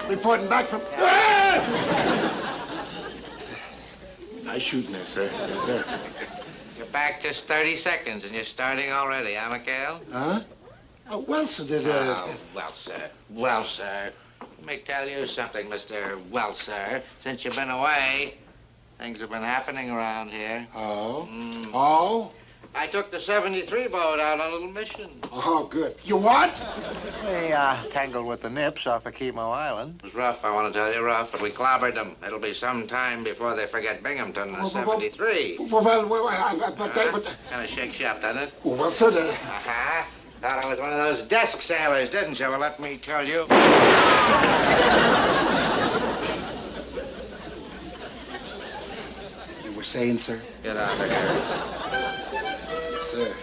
Reporting back from... Nice shooting there, sir. Yes, sir. You're back just 30 seconds, and you're starting already, huh, McHale? Huh? Oh, well, sir, Well, sir. Well, sir. Let me tell you something, Mr. Well, sir. Since you've been away, things have been happening around here. Oh? Oh? I took the 73 boat out on a little mission. Oh, good. You what? We tangled with the Nips off of Chemo Island. It was rough, I want to tell you, rough, but we clobbered them. It'll be some time before they forget Binghamton in the 73. Kind of shakes you up, doesn't it? Well, sir, Uh-huh. Thought I was one of those desk sailors, didn't you? Well, let me tell you. You were saying, sir? Get out of here. Yes, sir.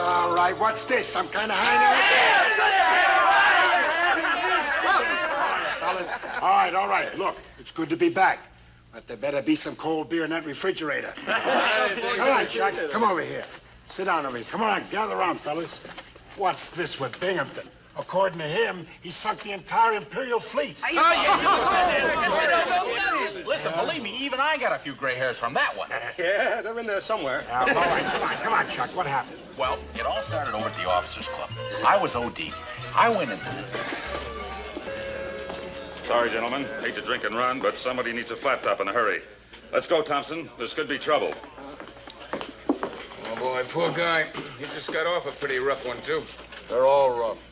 All right, what's this? Some kind of hangout? Fellas, all right. Look, it's good to be back. But there better be some cold beer in that refrigerator. Come on, Chuck. Come over here. Sit down over here. Come on, gather around, fellas. What's this with Binghamton? According to him, he sunk the entire Imperial fleet. Listen, believe me, even I got a few gray hairs from that one. Yeah, they're in there somewhere. All right, come on, Chuck. What happened? Well, it all started over at the officers' club. I was OD. I went in. Sorry, gentlemen. Hate to drink and run, but somebody needs a flat top in a hurry. Let's go, Thompson. This could be trouble. Oh, boy, poor guy. He just got off a pretty rough one, too. They're all rough.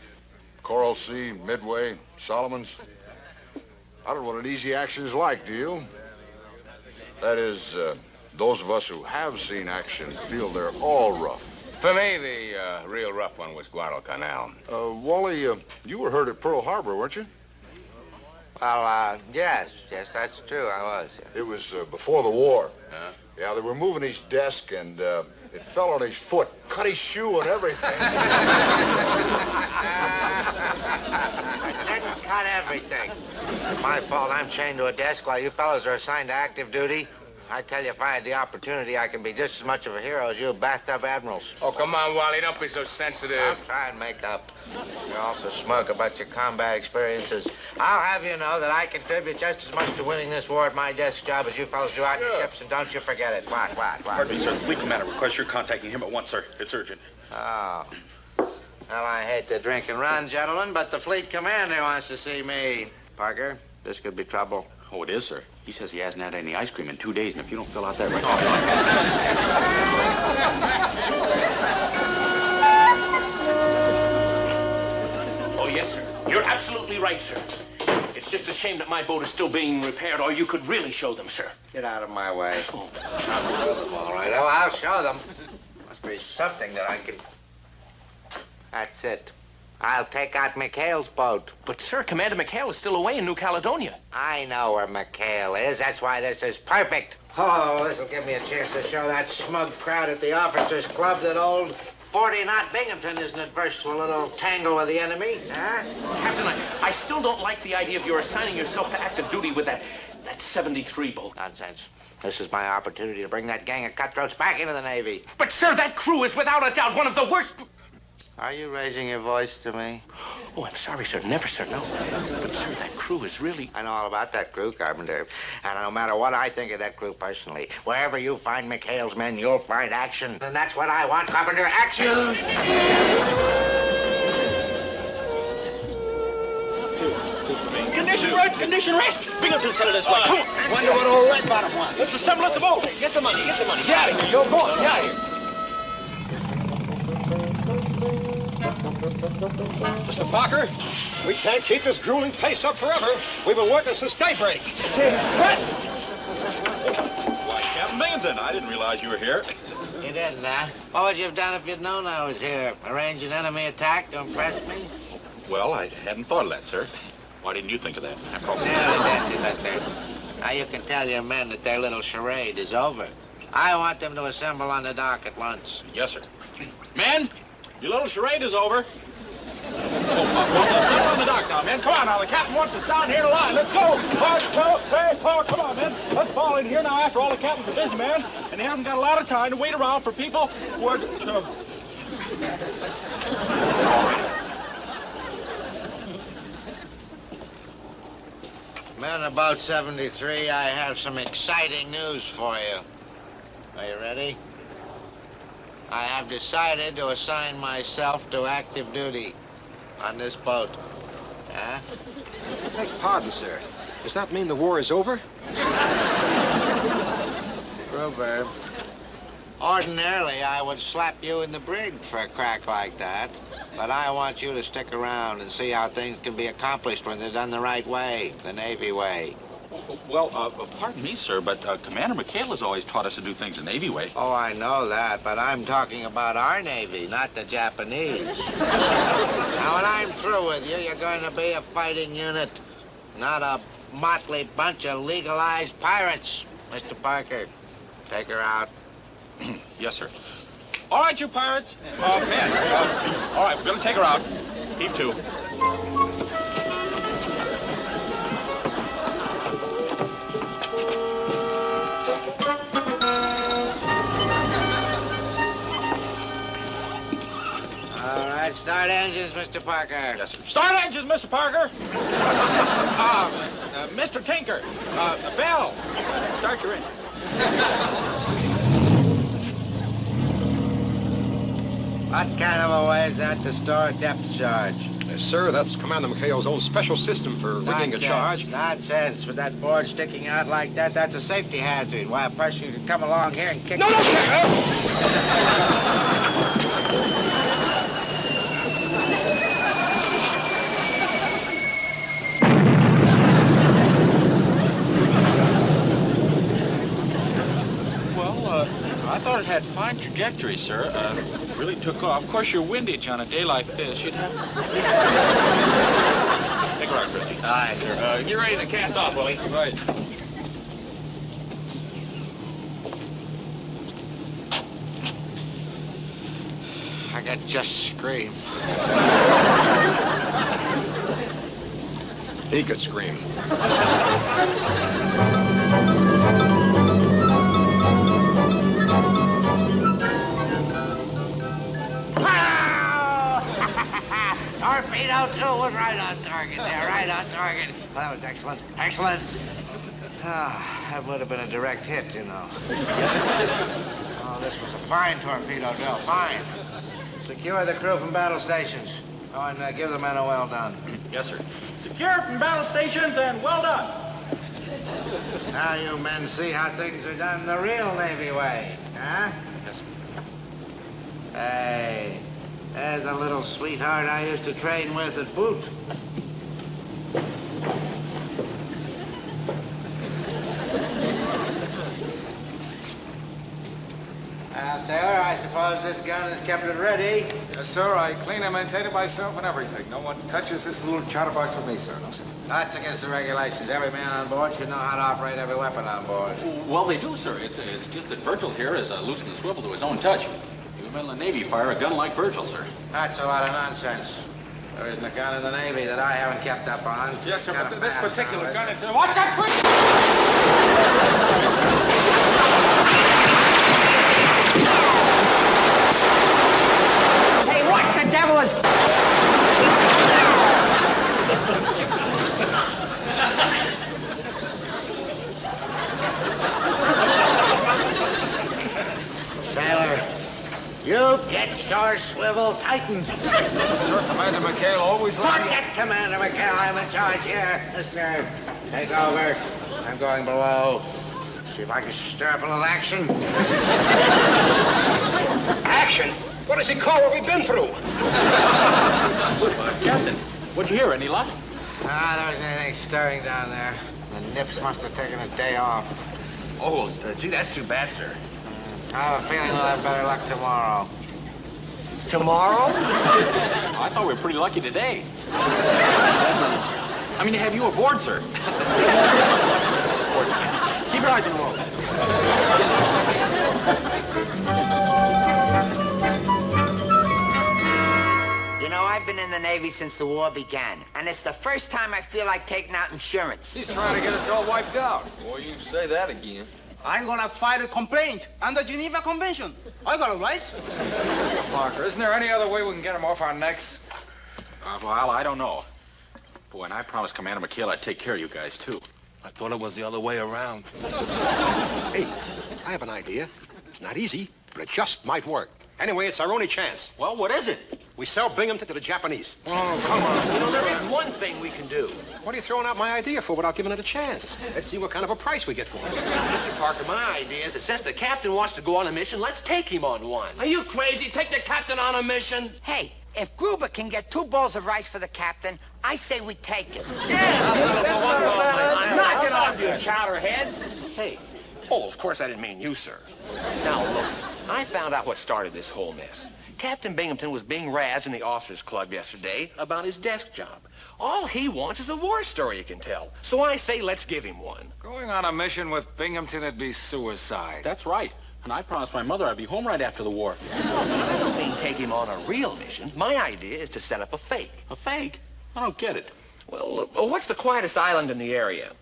Coral Sea, Midway, Solomon's. I don't know what an easy action is like, do you? That is, those of us who have seen action feel they're all rough. For me, the real rough one was Guadalcanal. Wally, you were hurt at Pearl Harbor, weren't you? Well, yes, that's true, I was. It was before the war. Huh? Yeah, they were moving his desk, and it fell on his foot, cut his shoe and everything. I didn't cut everything. It's my fault I'm chained to a desk while you fellows are assigned to active duty. I tell you, if I had the opportunity, I can be just as much of a hero as you bathtub admirals. Oh, come on, Wally, don't be so sensitive. I'll try and make up. You're also smug about your combat experiences. I'll have you know that I contribute just as much to winning this war at my desk job as you fellows do out in your ships, and don't you forget it. What? Pardon me, sir. The fleet commander requests you're contacting him at once, sir. It's urgent. Oh. Well, I hate to drink and run, gentlemen, but the fleet commander wants to see me. Parker, this could be trouble. Oh, it is, sir. He says he hasn't had any ice cream in 2 days, and if you don't fill out that... Oh, yes, sir. You're absolutely right, sir. It's just a shame that my boat is still being repaired, or you could really show them, sir. Get out of my way. I'll show them, all right. Oh, I'll show them. Must be something that I can... That's it. I'll take out McHale's boat. But, sir, Commander McHale is still away in New Caledonia. I know where McHale is. That's why this is perfect. Oh, this'll give me a chance to show that smug crowd at the officers' club that old 40-knot Binghamton isn't adverse to a little tangle with the enemy, huh? Captain, I still don't like the idea of your assigning yourself to active duty with that 73 boat. Nonsense. This is my opportunity to bring that gang of cutthroats back into the Navy. But, sir, that crew is without a doubt one of the worst... Are you raising your voice to me? Oh, I'm sorry, sir. Never, sir, no. But, sir, that crew is really... I know all about that crew, Carpenter. And no matter what I think of that crew personally, wherever you find McHale's men, you'll find action. And that's what I want, Carpenter. Action! Condition right, condition rest. Binghamton's headed this way. Come on. Wonder what old Red Bottom wants. Let's assemble at the boat. Get the money. Get out of here. You're going. Get out of here. Mr. Parker, we can't keep this grueling pace up forever. We've been working since daybreak. Why, Captain Binghamton, I didn't realize you were here. You didn't, huh? What would you have done if you'd known I was here? Arrange an enemy attack to impress me? Well, I hadn't thought of that, sir. Why didn't you think of that? That's it, mister. Now you can tell your men that their little charade is over. I want them to assemble on the dock at once. Yes, sir. Men, your little charade is over. Assemble on the dock now, men. Come on now, the captain wants us down here in a line. Let's go. Come on, men. Let's fall in here now. After all, the captain's a busy man, and he hasn't got a lot of time to wait around for people who are... Men of Boat 73, I have some exciting news for you. Are you ready? I have decided to assign myself to active duty on this boat. Huh? Beg pardon, sir. Does that mean the war is over? Gruber, ordinarily I would slap you in the brig for a crack like that. But I want you to stick around and see how things can be accomplished when they're done the right way, the Navy way. Well, pardon me, sir, but Commander McHale has always taught us to do things the Navy way. Oh, I know that, but I'm talking about our Navy, not the Japanese. Now, when I'm through with you, you're going to be a fighting unit, not a motley bunch of legalized pirates. Mr. Parker, take her out. Yes, sir. All right, you pirates. Men. All right, we're going to take her out. Heave to. All right, start engines, Mr. Parker. Yes, sir. Start engines, Mr. Parker. Mr. Tinker. Bell. Start your engine. What kind of a way is that to store a depth charge? Sir, that's Commander McHale's own special system for rigging a charge. Nonsense. With that board sticking out like that, that's a safety hazard. Why, a person could come along here and kick... No, no, sir! I thought it had fine trajectory, sir. Really took off. Of course, your windage on a day like this, you'd have to... Take her out, Christy. Aye, sir. Get ready to cast off, Willie. Right. I could just scream. He could scream. Torpedo 2 was right on target there, right on target. Well, that was excellent, excellent. That would have been a direct hit, you know. Oh, this was a fine torpedo, Bill, fine. Secure the crew from battle stations. Oh, and give the men a well done. Yes, sir. Secure from battle stations and well done. Now you men see how things are done the real Navy way, huh? Yes, sir. Hey, there's a little sweetheart I used to train with at Boot. Sailor, I suppose this gun has kept it ready. Yes, sir. I clean and maintain it myself and everything. No one touches this little chatterbox with me, sir. No, sir. That's against the regulations. Every man on board should know how to operate every weapon on board. Well, they do, sir. It's just that Virgil here is loosened the swivel to his own touch. You men in the Navy fire a gun like Virgil, sir. That's a lot of nonsense. There isn't a gun in the Navy that I haven't kept up on. Yes, sir, Got but a this fast particular one, gun isn't is... it? Watch out, quick! Hey, what the devil is... Sailor, you get your swivel tightened. Sir, Commander McHale always... Forget Commander McHale. I'm in charge here. Mister, take over. I'm going below. See if I can stir up a little action. Action? What does he call what we've been through? Captain, what'd you hear? Any luck? Ah, there wasn't anything stirring down there. The nips must have taken a day off. Oh, gee, that's too bad, sir. I have a feeling we'll have better luck tomorrow. Tomorrow? I thought we were pretty lucky today. I mean, to have you aboard, sir. Keep your eyes on the road. You know, I've been in the Navy since the war began, and it's the first time I feel like taking out insurance. He's trying to get us all wiped out. Boy, you say that again. I'm gonna file a complaint under Geneva Convention. I got a right. Mr. Parker, isn't there any other way we can get him off our necks? Well, I don't know. Boy, and I promised Commander McHale I'd take care of you guys, too. I thought it was the other way around. Hey, I have an idea. It's not easy, but it just might work. Anyway, it's our only chance. Well, what is it? We sell Binghamton to the Japanese. Oh, come on. You know, there is one thing we can do. What are you throwing out my idea for without giving it a chance? Let's see what kind of a price we get for it. Mr. Parker, my idea is that since the captain wants to go on a mission, let's take him on one. Are you crazy? Take the captain on a mission? Hey, if Gruber can get 2 bowls of rice for the captain, I say we take it. Knock it off, you chowderhead. Hey. Oh, of course I didn't mean you, sir. Now, look, I found out what started this whole mess. Captain Binghamton was being razzed in the officers' club yesterday about his desk job. All he wants is a war story he can tell. So I say let's give him one. Going on a mission with Binghamton would be suicide. That's right. And I promised my mother I'd be home right after the war. I don't mean take him on a real mission. My idea is to set up a fake. A fake? I don't get it. Well, what's the quietest island in the area?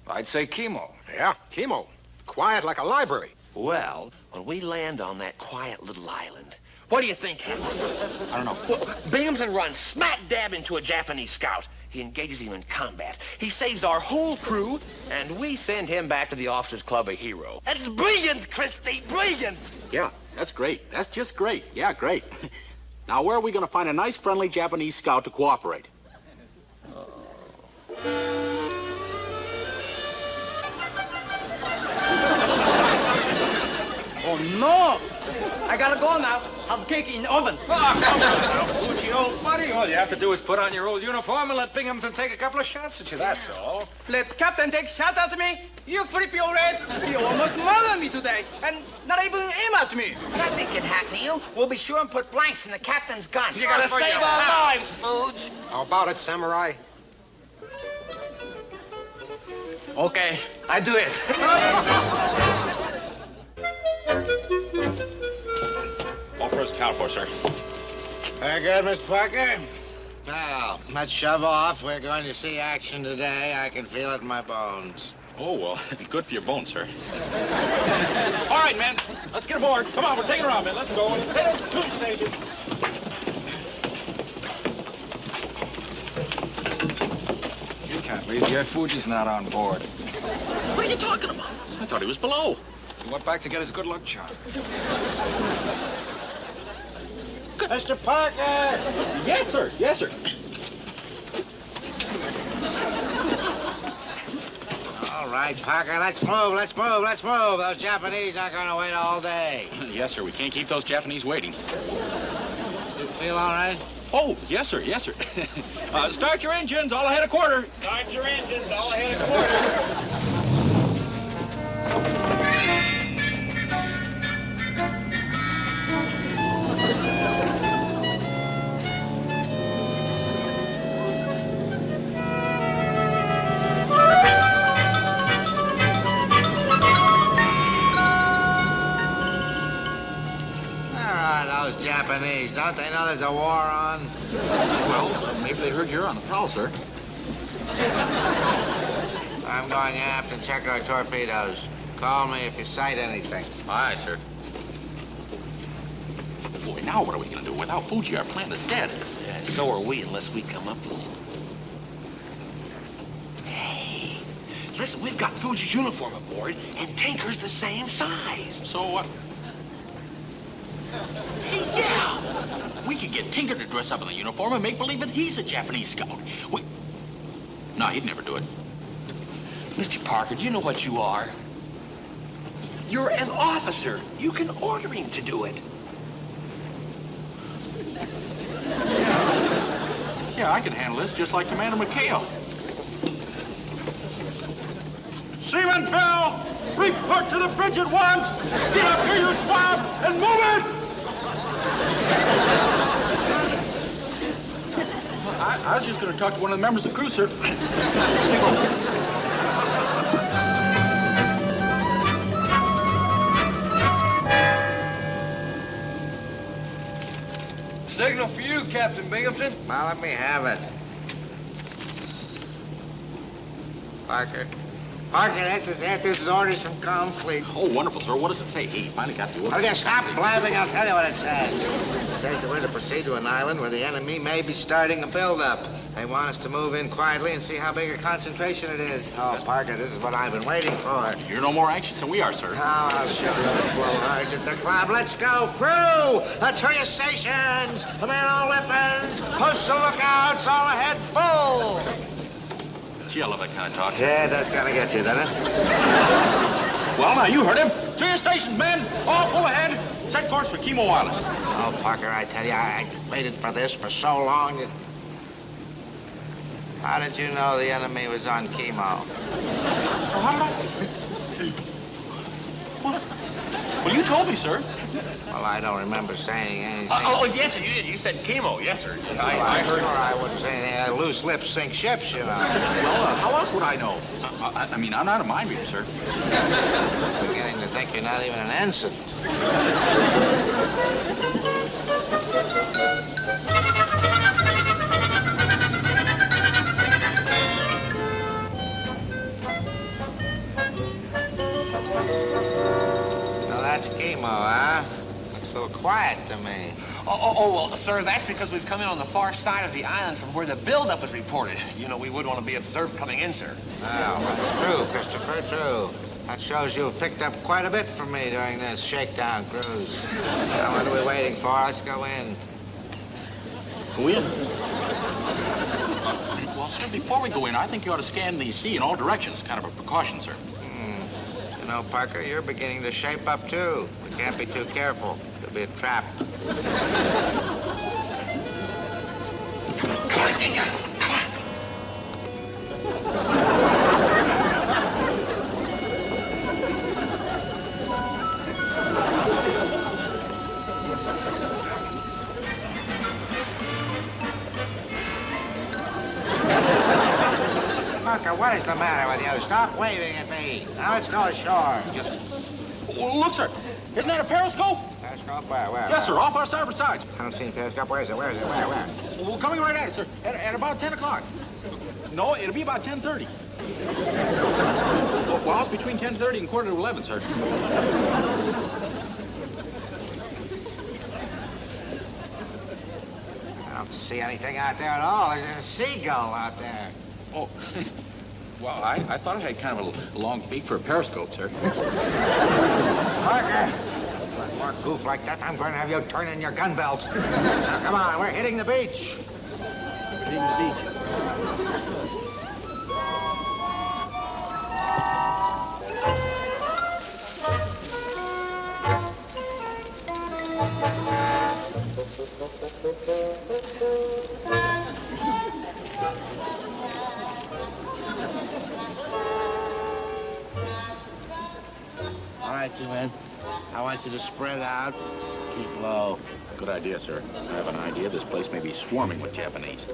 I'd say Chemo. Yeah, chemo. Quiet like a library. Well, when we land on that quiet little island, what do you think happens? I don't know. Well, Binghamton runs smack dab into a Japanese scout. He engages him in combat. He saves our whole crew, and we send him back to the officers' club a hero. That's brilliant, Christy, brilliant! Yeah, that's great. That's just great. Yeah, great. Now, where are we going to find a nice, friendly Japanese scout to cooperate? Oh, no! I gotta go now. Have cake in the oven. Oh, come on now, Poochie, old buddy. All you have to do is put on your old uniform and let Binghamton take a couple of shots at you, that's all. Let Captain take shots at me. You flip your red. You almost murdered me today, and not even aim at me. Nothing can happen to you. We'll be sure and put blanks in the captain's gun. You gotta save our lives, Pooch. How about it, Samurai? Okay, I do it. All first count for, sir. Very good, Mr. Parker. Now, let's shove off. We're going to see action today. I can feel it in my bones. Oh, well, good for your bones, sir. All right, men. Let's get aboard. Come on, we're taking her out, man. Let's go. Let's head to the station. You can't leave yet. Fuji's not on board. What are you talking about? I thought he was below. He went back to get his good luck charm. Mr. Parker! Yes, sir. Yes, sir. All right, Parker, let's move, let's move, let's move. Those Japanese aren't going to wait all day. Yes, sir. We can't keep those Japanese waiting. You feel all right? Oh, yes, sir. Yes, sir. Start your engines. All ahead a quarter. Start your engines. All ahead of quarter. Those Japanese, don't they know there's a war on? Well, maybe they heard you're on the prowl, sir. I'm going aft and check our torpedoes. Call me if you sight anything. Aye, sir. Boy, now what are we going to do? Without Fuji, our plan is dead. Yeah, and so are we, unless we come up with... Hey, listen, we've got Fuji's uniform aboard, and Tinker's the same size. So what? Hey, yeah! We could get Tinker to dress up in the uniform and make believe that he's a Japanese scout. No, he'd never do it. Mr. Parker, do you know what you are? You're an officer. You can order him to do it. Yeah, I can handle this just like Commander McHale. Seaman Bell, report to the bridge at once. Get up here, you swab, and move it. I was just going to talk to one of the members of the crew, sir. Signal for you, Captain Binghamton. Well, let me have it. Parker. Parker, this is it. This is orders from Comfleet. Oh, wonderful, sir. What does it say? He finally got the order. Oh, just stop blabbing. I'll tell you what it says. It says that we're to proceed to an island where the enemy may be starting a buildup. They want us to move in quietly and see how big a concentration it is. Oh, Parker, this is what I've been waiting for. You're no more anxious than we are, sir. Now I'll show you, blowhards at the club. Let's go, crew! To your stations! Man all weapons! Postal lookouts! All ahead, full! Gee, I love that kind of talk. Yeah, that's gonna get you, doesn't it? Well, now, you heard him. To your stations, men. All full ahead. Set course for Chemo Island. Oh, Parker, I tell you, I waited for this for so long. How did you know the enemy was on chemo? So how did I... Well, you told me, sir. Well, I don't remember saying anything. Yes, sir, you did. You said chemo. Yes, sir. I heard. Sure, I wouldn't say anything. Loose lips sink ships, you know. Well, how else would I know? I mean, I'm not a mind reader, sir. I'm beginning to think you're not even an ensign. Now that's chemo, huh? Looks a little quiet to me. Well, sir, that's because we've come in on the far side of the island from where the buildup was reported. You know, we would want to be observed coming in, sir. Oh, that's true, Christopher, true. That shows you've picked up quite a bit from me during this shakedown cruise. Now, what are we waiting for? Let's go in. Go in? Well, sir, before we go in, I think you ought to scan the sea in all directions. Kind of a precaution, sir. You know, Parker, you're beginning to shape up, too. We can't be too careful. It'll be a trap. Come on, Tinker. Come on. Parker, what is the matter with you? Stop waving at me. Now let's go ashore. Oh, look, sir. Isn't that a periscope? Periscope? Where? Yes, sir. Off our starboard sides. I don't see a periscope. Where is it? Where? Well, we're coming right at it, sir. At about 10 o'clock. No, it'll be about 10:30. Well, it's between 10:30 and quarter to 11, sir. I don't see anything out there at all. There's a seagull out there. Oh, well, I thought it had kind of a long beak for a periscope, sir. Parker, one more goof like that, I'm going to have you turn in your gun belt. Now, come on, we're hitting the beach. Hitting the beach. All right, you men. I want you to spread out. Keep low. Good idea, sir. I have an idea this place may be swarming with Japanese.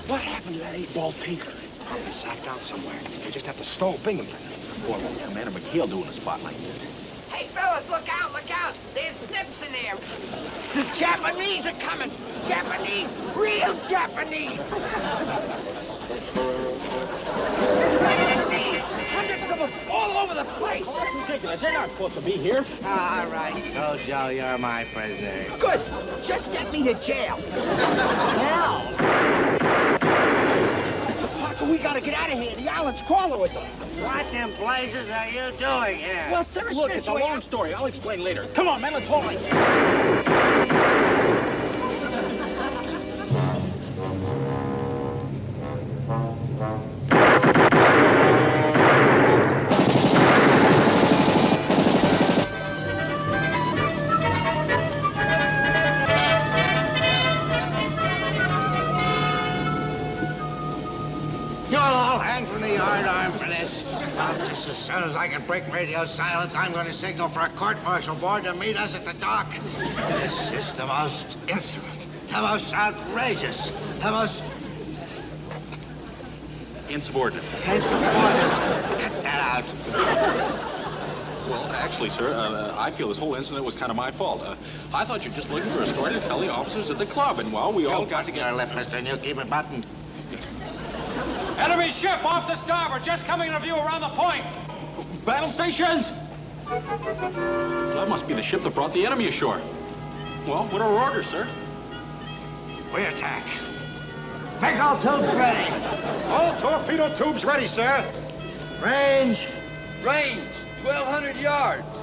What happened to that 8-ball tinker? Probably sat down somewhere. You just have to stall Binghamton. Boy, what Commander McHale do in a spot like this? Hey, fellas, look out, look out. There's nips in there. The Japanese are coming. Japanese, real Japanese. Hundreds of them all over the place. That's ridiculous. They're not supposed to be here. All right. Oh, Joe, you're my prisoner. Good. Just get me to jail. Now. Parker, we gotta get out of here. The island's crawling with them. What in blazes are you doing here? Well, sir, Look, it's a long story. I'll explain later. Come on, man, let's haul it. You'll all hang from the yardarm for this. Well, just as soon as I can break radio silence, I'm going to signal for a court-martial board to meet us at the dock. This is the most insolent, the most outrageous, the most Insubordinate. insubordinate. Get that out. Well, actually, sir, I feel this whole incident was kind of my fault. I thought you were just looking for a story to tell the officers at the club, and, well, we all got to get... Your lip, mister, and you keep it buttoned. Enemy ship off to starboard, just coming into view around the point. Battle stations! That must be the ship that brought the enemy ashore. Well, what are our orders, sir? We attack. Make all tubes ready. All torpedo tubes ready, sir. Range. Range, 1,200 yards.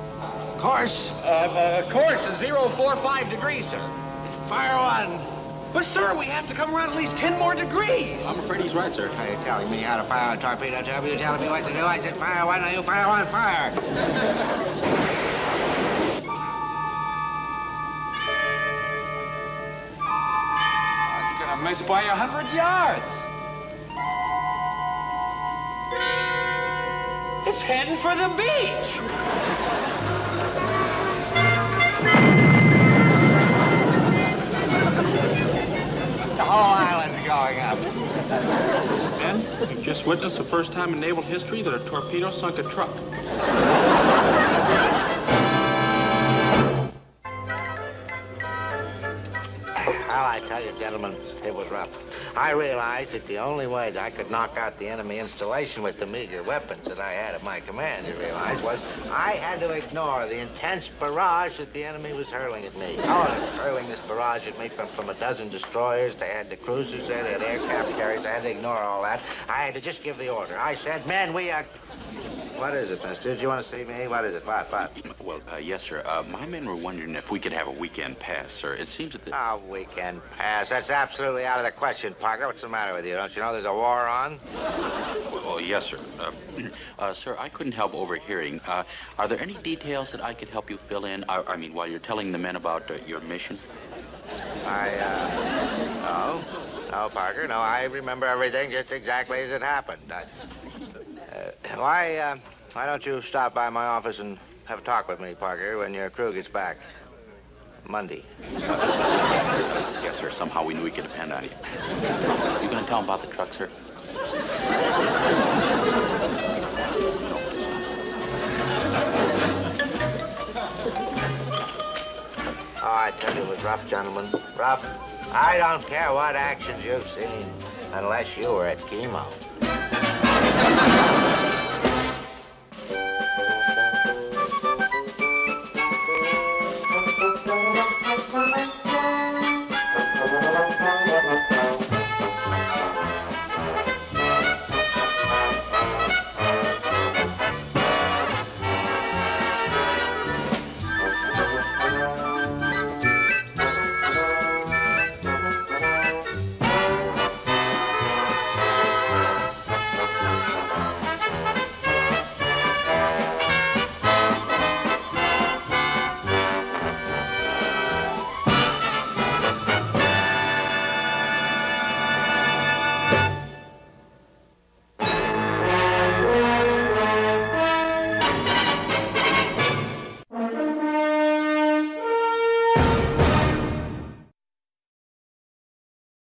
Course. Course is 045 degrees, sir. Fire one. But, sir, we have to come around at least 10 more degrees. I'm afraid he's right, sir. Are you telling me how to fire a torpedo tube? You telling me what to do? I said fire one, now you fire one, fire. It's gonna miss by 100 yards. It's heading for the beach. The whole island's going up. Men, we've just witnessed the first time in naval history that a torpedo sunk a truck. Well, I tell you, gentlemen, it was rough. I realized that the only way that I could knock out the enemy installation with the meager weapons that I had at my command, you realize, was I had to ignore the intense barrage that the enemy was hurling at me. Oh, they were hurling this barrage at me from a dozen destroyers. They had the cruisers there, they had aircraft carriers. I had to ignore all that. I had to just give the order. I said, men, we are... What is it, mister? Do you want to see me? What is it? What? Well, yes, sir. My men were wondering if we could have a weekend pass, sir. It seems that... Oh, weekend pass. That's absolutely out of the question, Parker. What's the matter with you? Don't you know there's a war on? Well, yes, sir. Sir, I couldn't help overhearing. Are there any details that I could help you fill in? I mean, while you're telling the men about your mission? No, Parker. No, I remember everything just exactly as it happened. Why don't you stop by my office and have a talk with me, Parker, when your crew gets back? Monday. Yes, sir. Somehow we knew we could depend on you. You gonna tell them about the truck, sir? Oh, I tell you, it was rough, gentlemen. Rough. I don't care what actions you've seen, unless you were at chemo.